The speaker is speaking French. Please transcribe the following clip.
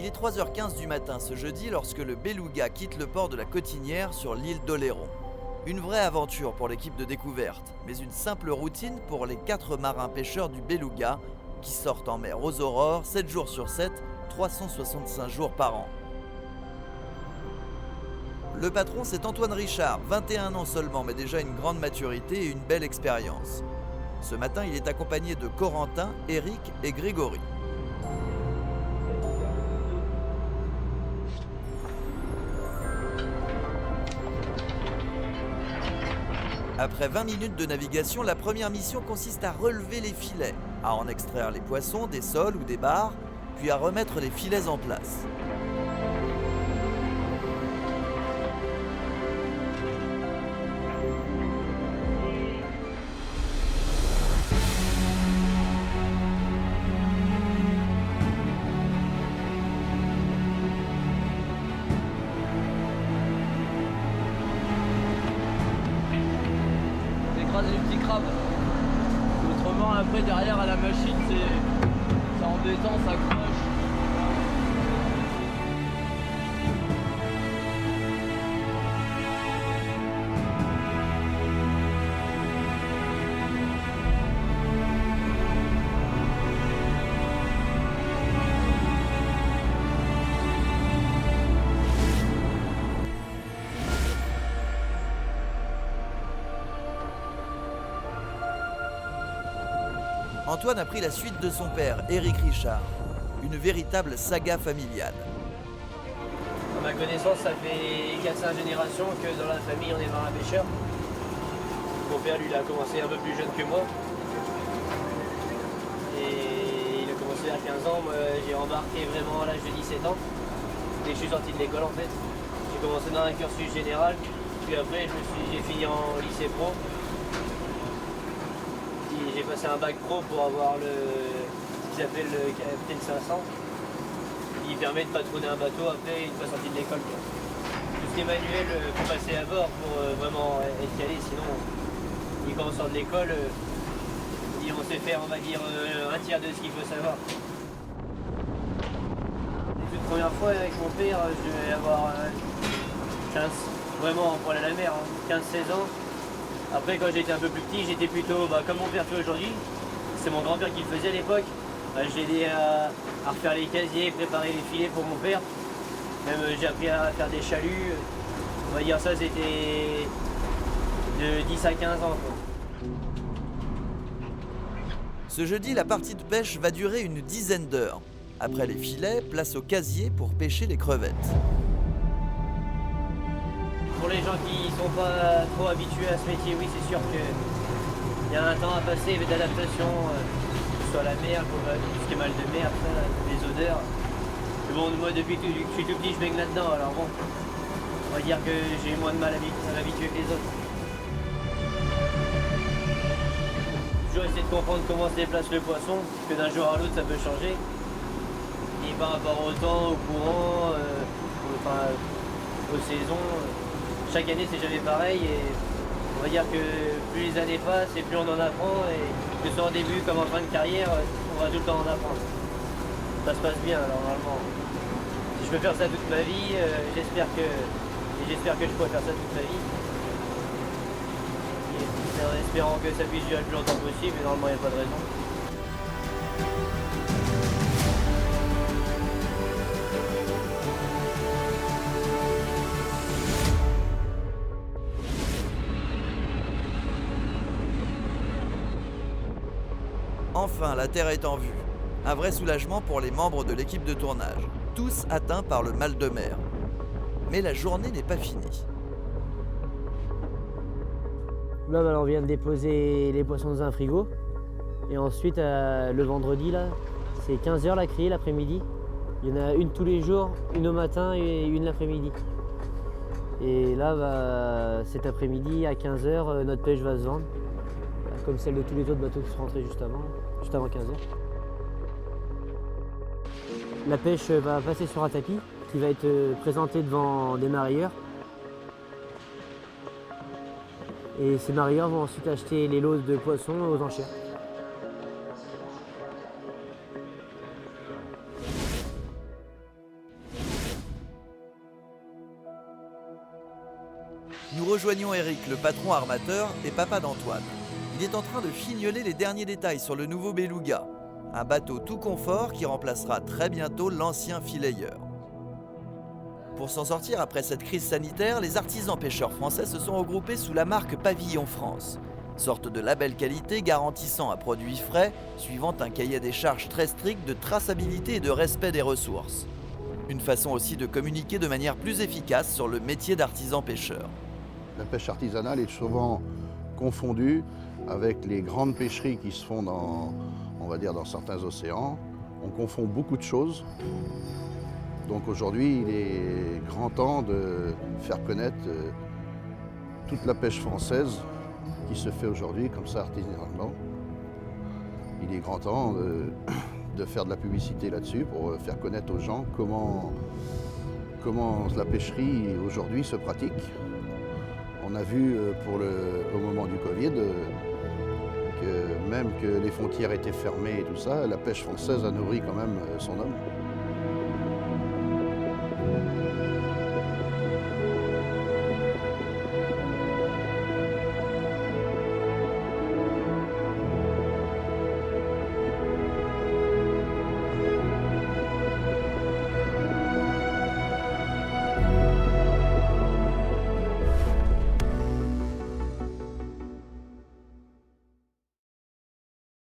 Il est 3h15 du matin ce jeudi lorsque le Beluga quitte le port de la Cotinière sur l'île d'Oléron. Une vraie aventure pour l'équipe de découverte, mais une simple routine pour les 4 marins pêcheurs du Beluga qui sortent en mer aux aurores 7 jours sur 7, 365 jours par an. Le patron, c'est Antoine Richard, 21 ans seulement, mais déjà une grande maturité et une belle expérience. Ce matin, il est accompagné de Corentin, Eric et Grégory. Après 20 minutes de navigation, la première mission consiste à relever les filets, à en extraire les poissons des sols ou des barres, puis à remettre les filets en place. Écraser les petits crabes. Autrement, après, derrière à la machine, c'est embêtant, ça crache. Antoine a pris la suite de son père, Éric Richard. Une véritable saga familiale. À ma connaissance, ça fait 4-5 générations que dans la famille, on est marin pêcheur. Mon père, lui, il a commencé un peu plus jeune que moi. Et il a commencé à 15 ans. Moi, j'ai embarqué vraiment à l'âge de 17 ans. Dès que je suis sorti de l'école, en fait. J'ai commencé dans un cursus général. Puis après, j'ai fini en lycée pro. J'ai passé un bac pro pour avoir ce qu'ils appellent le Capitaine 500. Il permet de patronner un bateau après une fois sorti de l'école. Tout ce qui est manuel, il faut passer à bord pour vraiment être calé, sinon quand on sort de l'école, on sait faire, on va dire, un tiers de ce qu'il faut savoir. Les toutes premières fois avec mon père, je vais avoir 15, vraiment pour aller à la mer, 15-16 ans. Après, quand j'étais un peu plus petit, j'étais plutôt comme mon père fait aujourd'hui. C'est mon grand-père qui le faisait à l'époque. J'ai aidé à refaire les casiers, préparer les filets pour mon père. Même j'ai appris à faire des chaluts. On va dire ça, c'était de 10 à 15 ans, quoi. Ce jeudi, la partie de pêche va durer une dizaine d'heures. Après les filets, place au casier pour pêcher les crevettes. Pour les gens qui ne sont pas trop habitués à ce métier, oui, c'est sûr qu'il y a un temps à passer d'adaptation, que ce soit à la mer, tout ce qui est mal de mer, ça, les odeurs. Mais bon, moi, depuis que je suis tout petit, je baigne là-dedans, alors bon, on va dire que j'ai eu moins de mal à m'habituer que les autres. Toujours essayer de comprendre comment se déplace le poisson, parce que d'un jour à l'autre, ça peut changer. Et par rapport au temps, au courant, aux saisons, chaque année c'est jamais pareil et on va dire que plus les années passent et plus on en apprend et que ce soit en début comme en fin de carrière, on va tout le temps en apprendre. Ça se passe bien alors, normalement. Si je peux faire ça toute ma vie, j'espère que je pourrai faire ça toute ma vie. Et en espérant que ça puisse durer le plus longtemps possible, mais normalement il n'y a pas de raison. Enfin, la terre est en vue. Un vrai soulagement pour les membres de l'équipe de tournage, tous atteints par le mal de mer. Mais la journée n'est pas finie. Là, on vient de déposer les poissons dans un frigo. Et ensuite, le vendredi, là, c'est 15 h la criée l'après-midi. Il y en a une tous les jours, une au matin et une l'après-midi. Et là, cet après-midi, à 15 h, notre pêche va se vendre. Comme celle de tous les autres bateaux qui sont rentrés juste avant 15 h. La pêche va passer sur un tapis qui va être présenté devant des marieurs. Et ces marieurs vont ensuite acheter les lots de poissons aux enchères. rejoignons Eric, le patron armateur et papa d'Antoine. Il est en train de fignoler les derniers détails sur le nouveau Beluga, un bateau tout confort qui remplacera très bientôt l'ancien Filayeur. Pour s'en sortir après cette crise sanitaire, les artisans pêcheurs français se sont regroupés sous la marque Pavillon France, sorte de label qualité garantissant un produit frais, suivant un cahier des charges très strict de traçabilité et de respect des ressources. Une façon aussi de communiquer de manière plus efficace sur le métier d'artisan pêcheur. La pêche artisanale est souvent confondue avec les grandes pêcheries qui se font on va dire, dans certains océans. On confond beaucoup de choses. Donc aujourd'hui, il est grand temps de faire connaître toute la pêche française qui se fait aujourd'hui comme ça artisanalement. Il est grand temps de faire de la publicité là-dessus pour faire connaître aux gens comment la pêcherie aujourd'hui se pratique. On a vu au moment du Covid que même que les frontières étaient fermées et tout ça, la pêche française a nourri quand même son homme.